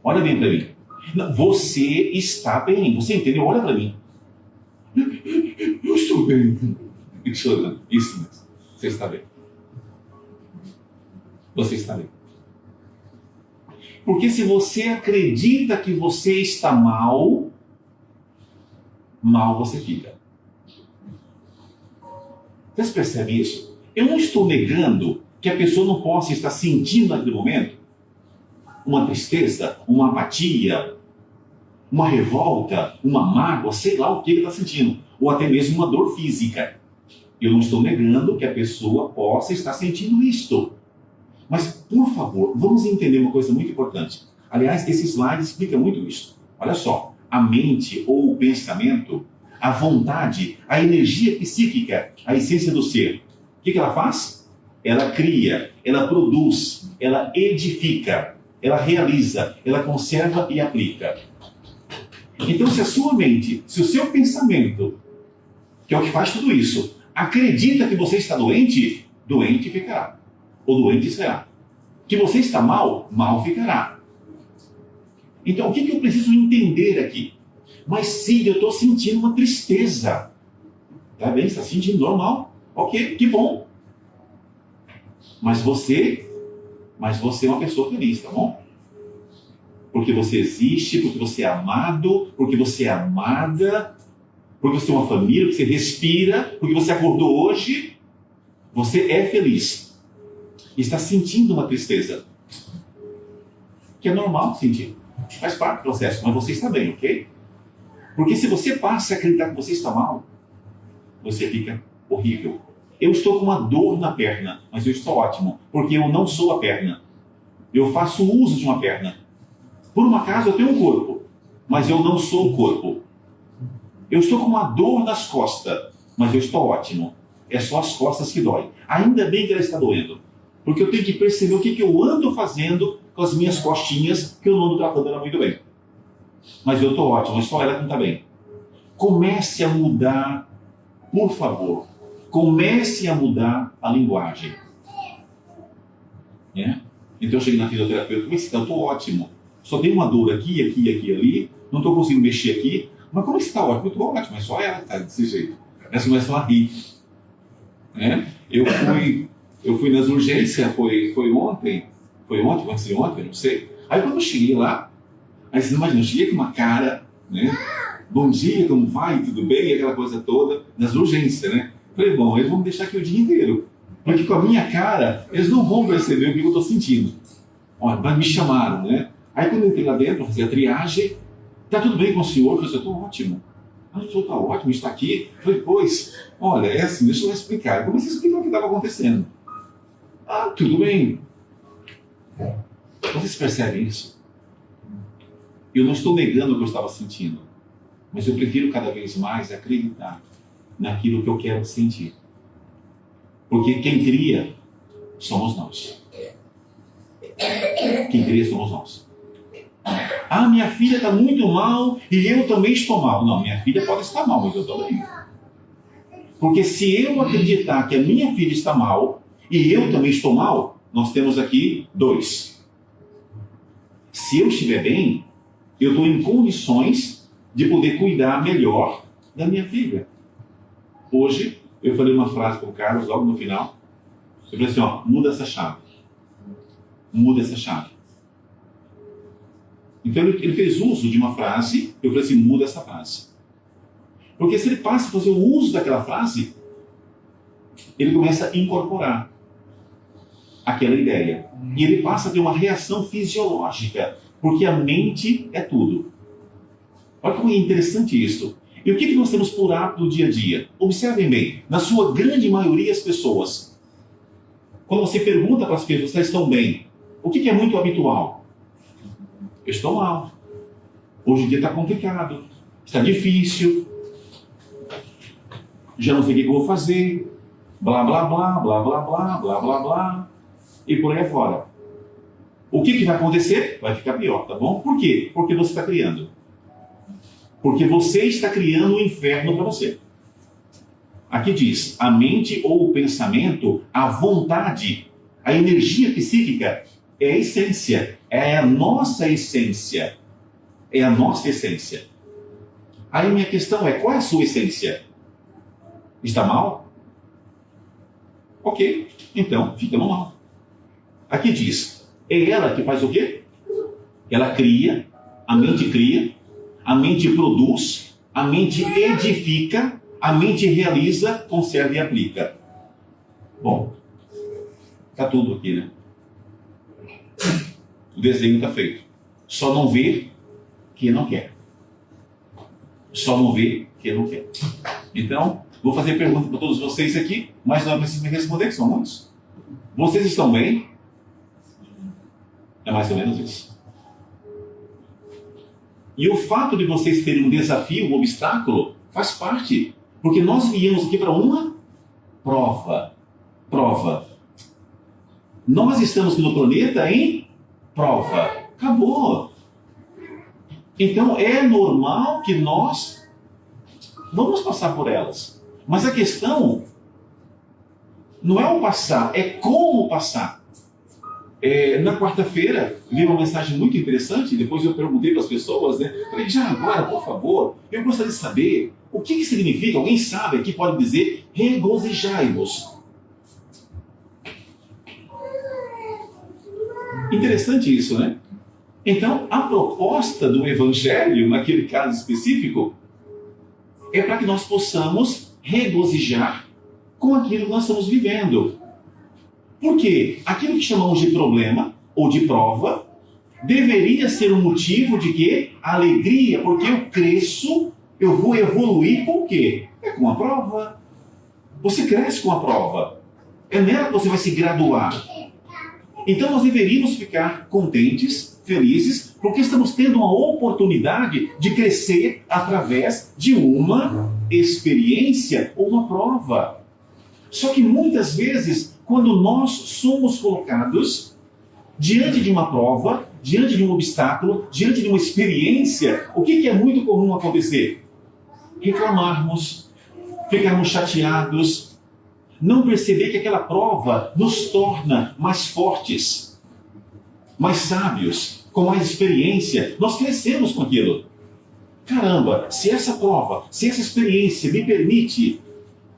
Olha bem para mim. Não, você está bem. Você entendeu? Olha para mim. Eu estou bem. Chorando. Isso mesmo. Você está bem. Você está bem. Porque se você acredita que você está mal, mal você fica. Vocês percebem isso? Eu não estou negando que a pessoa não possa estar sentindo naquele momento uma tristeza, uma apatia, uma revolta, uma mágoa, sei lá o que ele está sentindo, ou até mesmo uma dor física. Eu não estou negando que a pessoa possa estar sentindo isto. Mas, por favor, vamos entender uma coisa muito importante. Aliás, esse slide explica muito isso. Olha só, a mente ou o pensamento, a vontade, a energia psíquica, a essência do ser, o que ela faz? Ela cria, ela produz, ela edifica, ela realiza, ela conserva e aplica. Então, se a sua mente, se o seu pensamento, que é o que faz tudo isso, acredita que você está doente, doente ficará. Ou doente será. Que você está mal, mal ficará. Então, o que eu preciso entender aqui? Mas sim, eu estou sentindo uma tristeza. Tá bem? Está sentindo normal? Ok, que bom. Mas você é uma pessoa feliz, tá bom? Porque você existe, porque você é amado, porque você é amada, porque você tem uma família, porque você respira, porque você acordou hoje. Você é feliz. Está sentindo uma tristeza. Que é normal sentir. Faz parte do processo, mas você está bem, ok? Porque se você passa a acreditar que você está mal, você fica horrível. Eu estou com uma dor na perna, mas eu estou ótimo, porque eu não sou a perna. Eu faço uso de uma perna. Por um acaso eu tenho um corpo, mas eu não sou o corpo. Eu estou com uma dor nas costas, mas eu estou ótimo. É só as costas que dói. Ainda bem que ela está doendo. Porque eu tenho que perceber o que eu ando fazendo com as minhas costinhas, que eu não ando tratando ela muito bem. Mas eu estou ótimo, é só ela que não está bem. Comece a mudar, por favor. Comece a mudar a linguagem. Então eu cheguei na fisioterapeuta, como é que está? Eu estou ótimo. Só tem uma dor aqui, aqui, aqui, ali. Não estou conseguindo mexer aqui. Mas como é que está ótimo? Eu estou ótimo, é só ela que está desse jeito. Essa começa a rir. Eu fui nas urgências, foi ontem. Foi ontem, vai ser ontem, não sei. Aí quando eu cheguei lá, aí você imagina, eu cheguei com uma cara, né? Bom dia, como vai? Tudo bem? Aquela coisa toda, nas urgências, né? Falei, bom, eles vão me deixar aqui o dia inteiro. Porque com a minha cara, eles não vão perceber o que eu estou sentindo. Olha, mas me chamaram, né? Aí quando eu entrei lá dentro, eu fazia a triagem. Tá tudo bem com o senhor? Eu falei, eu estou ótimo. Ah, o senhor está ótimo, está aqui. Eu falei, pois, olha, é assim, deixa eu explicar. Eu comecei a explicar o que estava acontecendo. Ah, tudo bem. Vocês percebem isso? Eu não estou negando o que eu estava sentindo, mas eu prefiro cada vez mais acreditar naquilo que eu quero sentir. Porque quem cria somos nós. Quem cria somos nós. Ah, minha filha está muito mal e eu também estou mal. Não, minha filha pode estar mal, mas eu estou bem. Porque se eu acreditar que a minha filha está mal e eu também estou mal, nós temos aqui dois. Se eu estiver bem, eu estou em condições de poder cuidar melhor da minha filha. Hoje, eu falei uma frase para o Carlos logo no final. Eu falei assim, ó, muda essa chave. Muda essa chave. Então ele fez uso de uma frase, eu falei assim, muda essa frase. Porque se ele passa a fazer o uso daquela frase, ele começa a incorporar aquela ideia. E ele passa a ter uma reação fisiológica, porque a mente é tudo. Olha como é interessante isso. E o que nós temos por hábito no dia a dia? Observem bem, na sua grande maioria as pessoas, quando você pergunta para as pessoas se elas estão bem, o que é muito habitual? Eu estou mal. Hoje em dia está complicado, está difícil, já não sei o que eu vou fazer, blá blá blá, blá blá blá, blá blá blá, e por aí afora. O que vai acontecer? Vai ficar pior, tá bom? Por quê? Porque você está criando. Porque você está criando um inferno para você. Aqui diz, a mente ou o pensamento, a vontade, a energia psíquica é a essência, é a nossa essência. É a nossa essência. Aí minha questão é, qual é a sua essência? Está mal? Ok, então fica no mal. Aqui diz, é ela que faz o quê? Ela cria, a mente produz, a mente edifica, a mente realiza, conserva e aplica. Bom, está tudo aqui, né? O desenho está feito. Só não vê quem não quer. Só não vê quem não quer. Então, vou fazer pergunta para todos vocês aqui, mas não é preciso me responder, que são muitos. Vocês estão bem? É mais ou menos isso. E o fato de vocês terem um desafio, um obstáculo, faz parte. Porque nós viemos aqui para uma prova. Prova. Nós estamos no planeta em prova. Acabou. Então é normal que nós vamos passar por elas. Mas a questão não é o passar, é como passar. Na quarta-feira, vi uma mensagem muito interessante, depois eu perguntei para as pessoas, né? Falei, já agora, por favor, eu gostaria de saber o que significa, alguém sabe aqui, pode dizer, regozijai-vos. Interessante isso, né? Então, a proposta do Evangelho, naquele caso específico, é para que nós possamos regozijar com aquilo que nós estamos vivendo. Porque aquilo que chamamos de problema ou de prova deveria ser um motivo de quê? Alegria, porque eu cresço, eu vou evoluir com o quê? É com a prova. Você cresce com a prova. É nela que você vai se graduar. Então nós deveríamos ficar contentes, felizes, porque estamos tendo uma oportunidade de crescer através de uma experiência ou uma prova. Só que muitas vezes, quando nós somos colocados diante de uma prova, diante de um obstáculo, diante de uma experiência, o que é muito comum acontecer? Reclamarmos, ficarmos chateados, não perceber que aquela prova nos torna mais fortes, mais sábios, com mais experiência. Nós crescemos com aquilo. Caramba, se essa prova, se essa experiência me permite,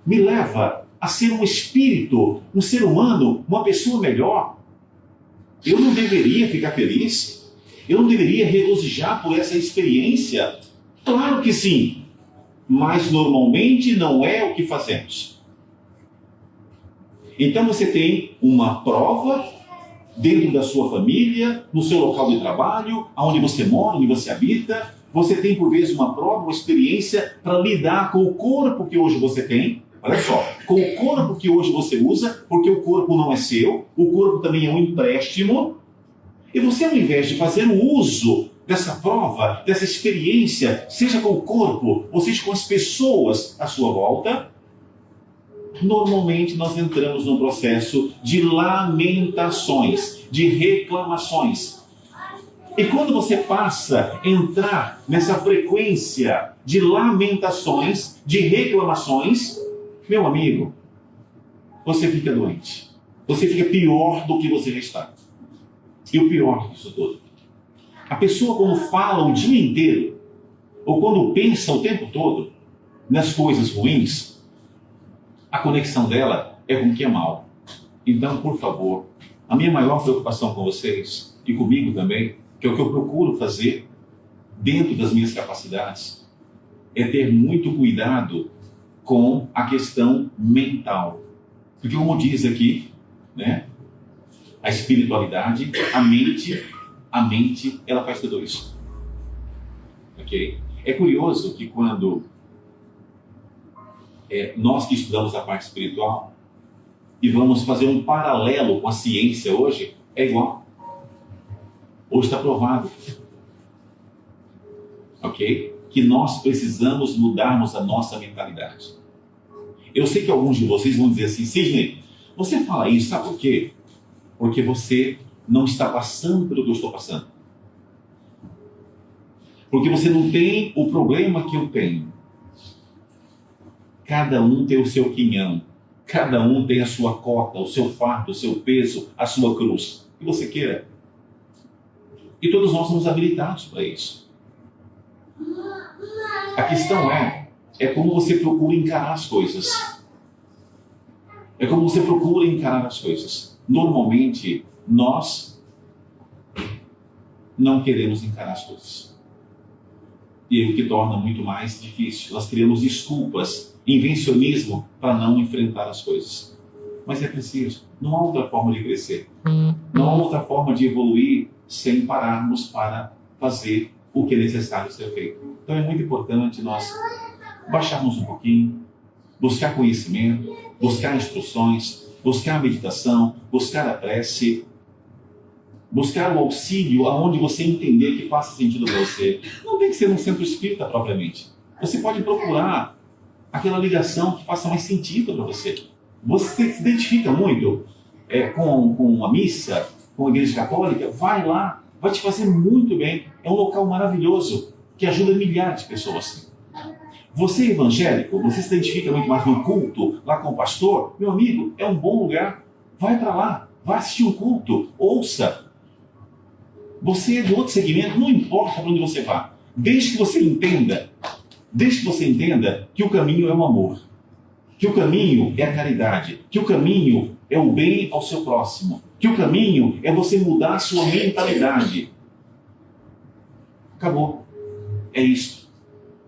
me leva a ser um espírito, um ser humano, uma pessoa melhor, eu não deveria ficar feliz? Eu não deveria regozijar por essa experiência? Claro que sim, mas normalmente não é o que fazemos. Então você tem uma prova dentro da sua família, no seu local de trabalho, onde você mora, onde você habita. Você tem por vezes uma prova, uma experiência para lidar com o corpo que hoje você tem. Olha só, com o corpo que hoje você usa, porque o corpo não é seu, o corpo também é um empréstimo. E você, ao invés de fazer o uso dessa prova, dessa experiência, seja com o corpo, ou seja com as pessoas à sua volta, normalmente nós entramos num processo de lamentações, de reclamações. E quando você passa a entrar nessa frequência de lamentações, de reclamações, meu amigo, você fica doente. Você fica pior do que você já está. E o pior disso tudo, a pessoa quando fala o dia inteiro, ou quando pensa o tempo todo nas coisas ruins, a conexão dela é com o que é mal. Então, por favor, a minha maior preocupação com vocês, e comigo também, que é o que eu procuro fazer dentro das minhas capacidades, é ter muito cuidado com a questão mental. Porque como diz aqui, né, a espiritualidade, a mente, ela faz tudo isso. Ok? É curioso que quando nós que estudamos a parte espiritual e vamos fazer um paralelo com a ciência hoje, é igual. Hoje está provado. Ok? Que nós precisamos mudarmos a nossa mentalidade. Eu sei que alguns de vocês vão dizer assim, Sidney, você fala isso, sabe por quê? Porque você não está passando pelo que eu estou passando. Porque você não tem o problema que eu tenho. Cada um tem o seu quinhão. Cada um tem a sua cota, o seu fardo, o seu peso, a sua cruz. O que você queira. E todos nós somos habilitados para isso. A questão é como você procura encarar as coisas. É como você procura encarar as coisas. Normalmente, nós não queremos encarar as coisas. E é o que torna muito mais difícil. Nós criamos desculpas, invencionismo para não enfrentar as coisas. Mas é preciso. Não há outra forma de crescer. Não há outra forma de evoluir sem pararmos para fazer o que é necessário ser feito. Então é muito importante nós baixarmos um pouquinho, buscar conhecimento, buscar instruções, buscar a meditação, buscar a prece, buscar o auxílio aonde você entender que faça sentido para você. Não tem que ser um centro espírita propriamente. Você pode procurar aquela ligação que faça mais sentido para você. Você se identifica muito com a missa, com a Igreja Católica, vai lá, vai te fazer muito bem. É um local maravilhoso que ajuda milhares de pessoas. Você é evangélico, você se identifica muito mais no culto, lá com o pastor, meu amigo, é um bom lugar. Vai para lá, vai assistir um culto, ouça. Você é de outro segmento, não importa para onde você vá. Desde que você entenda que o caminho é o amor, que o caminho é a caridade, que o caminho é o bem ao seu próximo, que o caminho é você mudar a sua mentalidade. Acabou. É isso.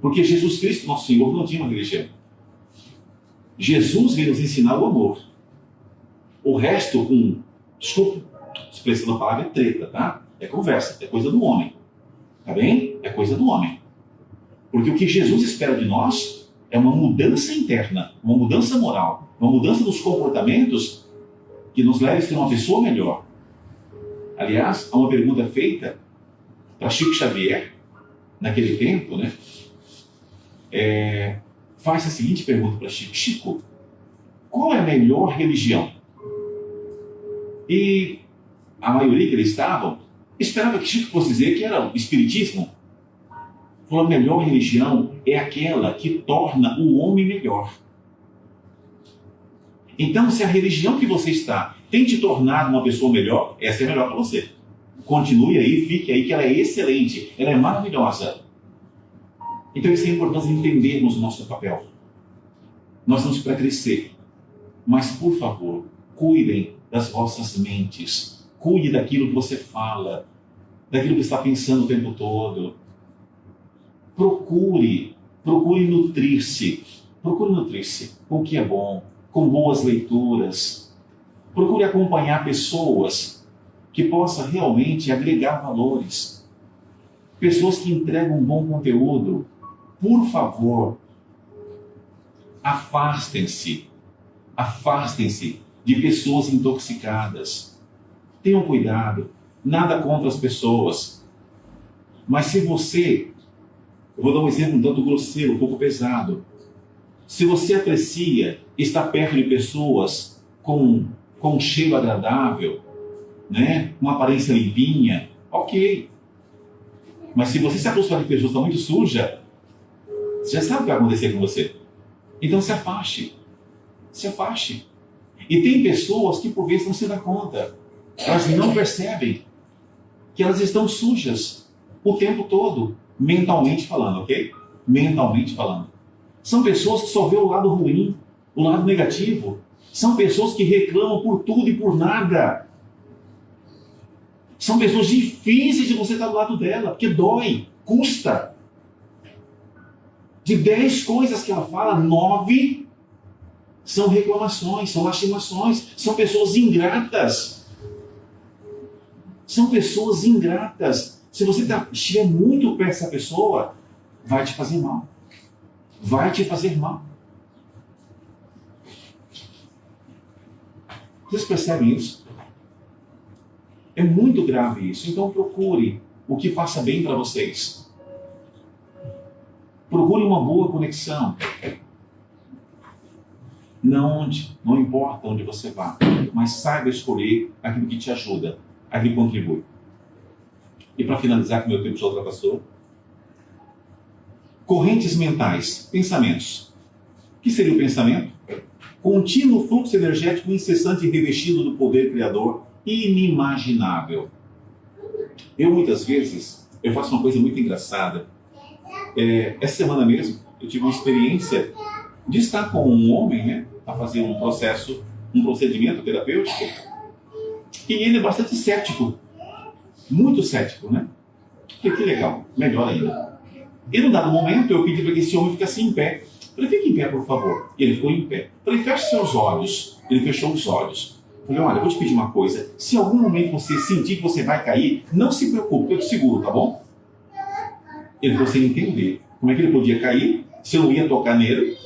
Porque Jesus Cristo, nosso Senhor, não tinha uma religião. Jesus veio nos ensinar o amor. O resto, desculpa, a expressão da palavra é treta, tá? É conversa, é coisa do homem. Tá bem? É coisa do homem. Porque o que Jesus espera de nós é uma mudança interna, uma mudança moral, uma mudança dos comportamentos que nos leve a ser uma pessoa melhor. Aliás, há uma pergunta feita para Chico Xavier, naquele tempo, né? Faz a seguinte pergunta para Chico: Chico, qual é a melhor religião? E a maioria que eles estavam esperava que Chico fosse dizer que era o Espiritismo. Falou: a melhor religião é aquela que torna o homem melhor. Então, se a religião que você está tem te tornado uma pessoa melhor, essa é melhor para você. Continue aí, fique aí, que ela é excelente, ela é maravilhosa. Então isso é importante entendermos o nosso papel. Nós estamos para crescer. Mas, por favor, cuidem das vossas mentes. Cuide daquilo que você fala, daquilo que está pensando o tempo todo. Procure nutrir-se. Procure nutrir-se com o que é bom, com boas leituras. Procure acompanhar pessoas que possam realmente agregar valores. Pessoas que entregam um bom conteúdo. Por favor, afastem-se de pessoas intoxicadas. Tenham cuidado, nada contra as pessoas. Mas se você, eu vou dar um exemplo um tanto grosseiro, um pouco pesado. Se você aprecia estar perto de pessoas com um cheiro agradável, né, uma aparência limpinha, ok. Mas se você se aproximar de pessoas que estão muito sujas, você já sabe o que vai acontecer com você. Então se afaste. Se afaste. E tem pessoas que por vezes não se dão conta. Elas não percebem que elas estão sujas o tempo todo, mentalmente falando, ok? Mentalmente falando. São pessoas que só vê o lado ruim, o lado negativo. São pessoas que reclamam por tudo e por nada. São pessoas difíceis de você estar do lado dela, porque dói, custa. De 10 coisas que ela fala, 9 são reclamações, são lastimações, são pessoas ingratas. São pessoas ingratas. Se você estiver muito perto dessa pessoa, vai te fazer mal. Vai te fazer mal. Vocês percebem isso? É muito grave isso. Então procure o que faça bem para vocês. Procure uma boa conexão. Não importa onde você vá, mas saiba escolher aquilo que te ajuda aquilo contribui. E para finalizar, que meu tempo já ultrapassou, correntes mentais, pensamentos. O que seria o pensamento? Contínuo fluxo energético incessante e revestido do poder criador inimaginável. Eu, muitas vezes, eu faço uma coisa muito engraçada. Essa semana mesmo, eu tive uma experiência de estar com um homem, né, a fazer um procedimento terapêutico, e ele é bastante cético, muito cético, né? Falei, que legal, melhor ainda. E num dado momento, eu pedi para que esse homem ficasse em pé. Falei, fique em pé, por favor. E ele ficou em pé. Falei, feche seus olhos. Ele fechou os olhos. Falei, olha, eu vou te pedir uma coisa. Se em algum momento você sentir que você vai cair, não se preocupe, eu te seguro, tá bom? Ele ficou sem entender. Como é que ele podia cair se eu não ia tocar nele?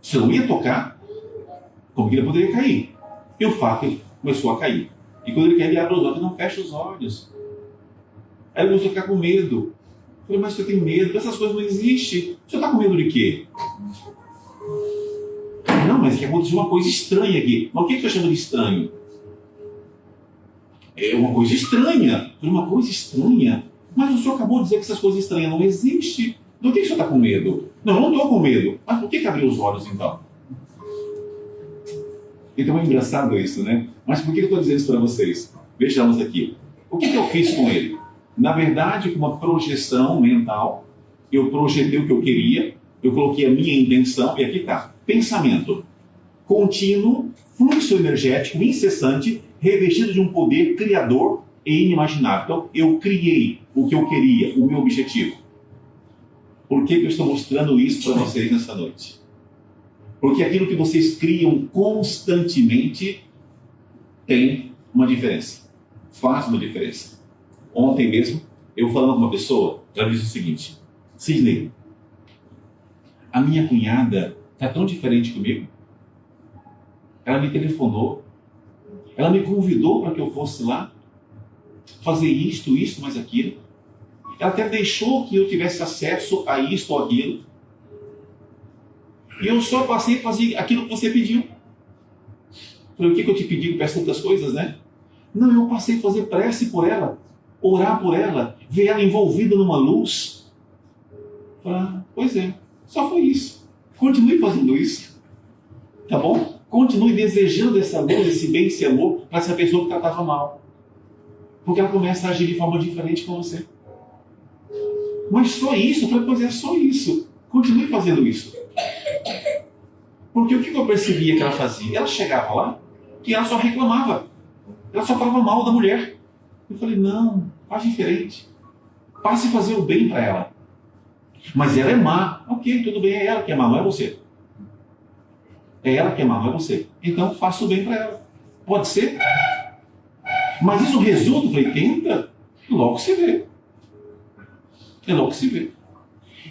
Se eu não ia tocar, como que ele poderia cair? E o fato, ele começou a cair. E quando ele cai, ele abre os olhos. Não, fecha os olhos. Aí ele começou a ficar com medo. Eu falei, mas você tem medo? Essas coisas não existem. Você está com medo de quê? Não, mas é que aconteceu uma coisa estranha aqui. Mas o que você chama de estranho? É uma coisa estranha. Uma coisa estranha? Mas o senhor acabou de dizer que essas coisas estranhas não existem. Do que o senhor está com medo? Não, eu não estou com medo. Mas por que abriu os olhos então? Então é engraçado isso, né? Mas por que eu estou dizendo isso para vocês? Vejamos aqui. O que eu fiz com ele? Na verdade, com uma projeção mental, eu projetei o que eu queria, eu coloquei a minha intenção, e aqui está. Pensamento. Contínuo, fluxo energético incessante, revestido de um poder criador e inimaginável. Então, eu criei o que eu queria, o meu objetivo. Por que eu estou mostrando isso para vocês nessa noite? Porque aquilo que vocês criam constantemente tem uma diferença. Faz uma diferença. Ontem mesmo, eu falando com uma pessoa, ela disse o seguinte: Sidney, a minha cunhada está tão diferente comigo. Ela me telefonou, ela me convidou para que eu fosse lá fazer isto, mais aquilo. Ela até deixou que eu tivesse acesso a isto ou aquilo. E eu só passei a fazer aquilo que você pediu. Falei, o que eu te pedi que peço tantas coisas, né? Não, eu passei a fazer prece por ela, orar por ela, ver ela envolvida numa luz. Falei, pois é, só foi isso. Continue fazendo isso, tá bom? Continue desejando essa luz, esse bem, esse amor para essa pessoa que tratava mal. Porque ela começa a agir de forma diferente com você. Mas só isso? Eu falei, pois é, só isso. Continue fazendo isso. Porque o que eu percebia que ela fazia? Ela chegava lá e ela só reclamava. Ela só falava mal da mulher. Eu falei, não, faz diferente. Passe a fazer o bem para ela. Mas ela é má. Ok, tudo bem, é ela que é má, não é você. É ela que é má, não é você. Então faça o bem para ela. Pode ser? Mas isso resulta, eu falei, tenta, logo se vê. É logo se vê.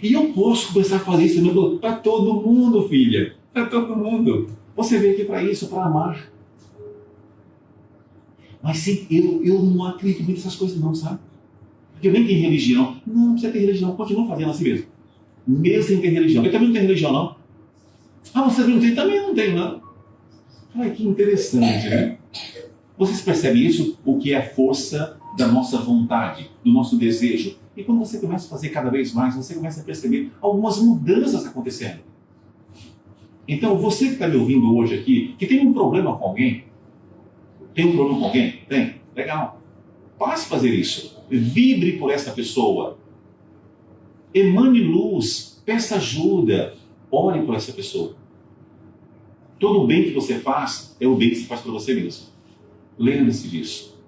E eu posso começar a fazer isso para todo mundo, filha. Para todo mundo. Você veio aqui para isso, para amar. Mas sim, eu não acredito muito nessas coisas não, sabe? Porque eu nem tenho religião. Não precisa ter religião, continua fazendo assim mesmo. Mesmo sem ter religião. Eu também não tenho religião, não. Ah, você não tem? Também não tenho, não. Ai, que interessante, né? Vocês percebem isso? O que é a força da nossa vontade, do nosso desejo. E quando você começa a fazer cada vez mais, você começa a perceber algumas mudanças acontecendo. Então, você que está me ouvindo hoje aqui, que tem um problema com alguém, tem um problema com alguém? Tem? Legal. Passe a fazer isso. Vibre por essa pessoa. Emane luz. Peça ajuda. Ore por essa pessoa. Todo o bem que você faz é o bem que você faz para você mesmo. Lembre-se disso.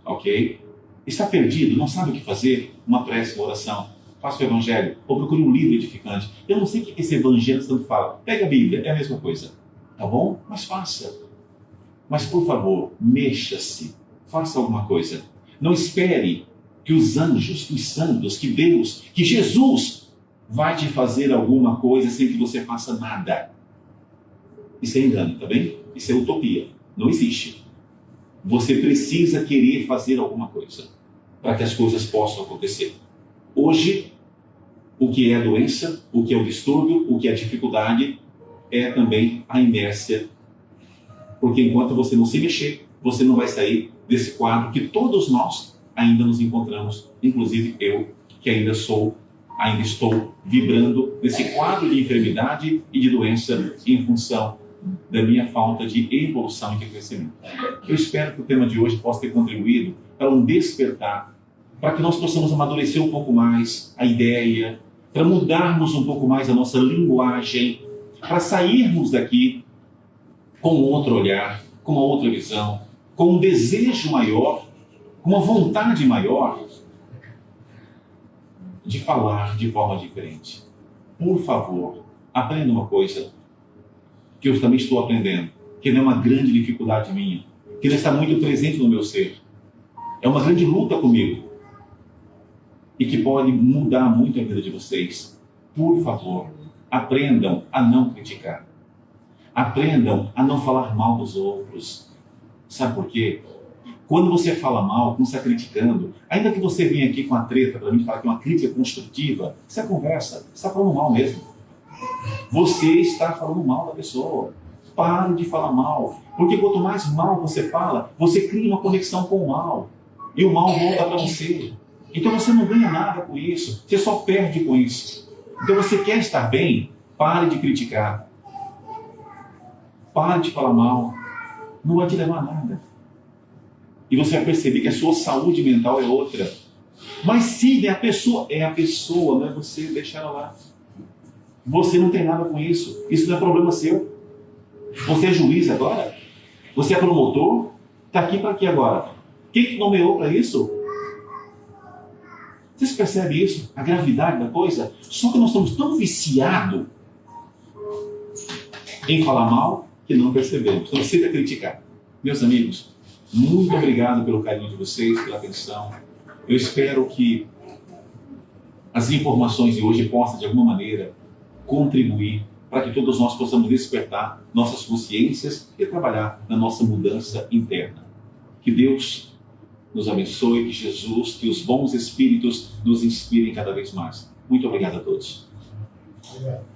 Ok? Está perdido? Não sabe o que fazer? Uma prece, uma oração. Faça o evangelho. Ou procure um livro edificante. Eu não sei o que esse evangelho tanto fala. Pega a Bíblia, é a mesma coisa. Tá bom? Mas faça. Mas, por favor, mexa-se. Faça alguma coisa. Não espere que os anjos, que os santos, que Deus, que Jesus vai te fazer alguma coisa sem que você faça nada. Isso é engano, tá bem? Isso é utopia. Não existe. Você precisa querer fazer alguma coisa para que as coisas possam acontecer. Hoje, o que é a doença, o que é o distúrbio, o que é a dificuldade, é também a inércia. Porque enquanto você não se mexer, você não vai sair desse quadro que todos nós ainda nos encontramos, inclusive eu, que ainda estou vibrando nesse quadro de enfermidade e de doença em função da minha falta de evolução e de crescimento. Eu espero que o tema de hoje possa ter contribuído para um despertar, para que nós possamos amadurecer um pouco mais a ideia, para mudarmos um pouco mais a nossa linguagem, para sairmos daqui com outro olhar, com uma outra visão, com um desejo maior, com uma vontade maior de falar de forma diferente. Por favor, aprenda uma coisa que eu também estou aprendendo, que não é uma grande dificuldade minha, que não está muito presente no meu ser. É uma grande luta comigo e que pode mudar muito a vida de vocês. Por favor, aprendam a não criticar. Aprendam a não falar mal dos outros. Sabe por quê? Quando você fala mal, quando você está criticando, ainda que você venha aqui com a treta para mim falar que é uma crítica construtiva, isso é conversa, você está falando mal mesmo. Você está falando mal da pessoa. Pare de falar mal. Porque quanto mais mal você fala, você cria uma conexão com o mal. E o mal volta para você. Então você não ganha nada com isso. Você só perde com isso. Então você quer estar bem? Pare de criticar. Pare de falar mal. Não vai te levar a nada. E você vai perceber que a sua saúde mental é outra. Mas sim, é a pessoa, não é você, deixa ela lá. Você não tem nada com isso. Isso não é problema seu. Você é juiz agora? Você é promotor? Está aqui para quê agora? Quem que nomeou para isso? Vocês percebem isso? A gravidade da coisa? Só que nós estamos tão viciados em falar mal que não percebemos. Então sempre a criticar. Meus amigos, muito obrigado pelo carinho de vocês, pela atenção. Eu espero que as informações de hoje possam, de alguma maneira, contribuir para que todos nós possamos despertar nossas consciências e trabalhar na nossa mudança interna. Que Deus nos abençoe, que Jesus, que os bons espíritos nos inspirem cada vez mais. Muito obrigado a todos. Obrigado.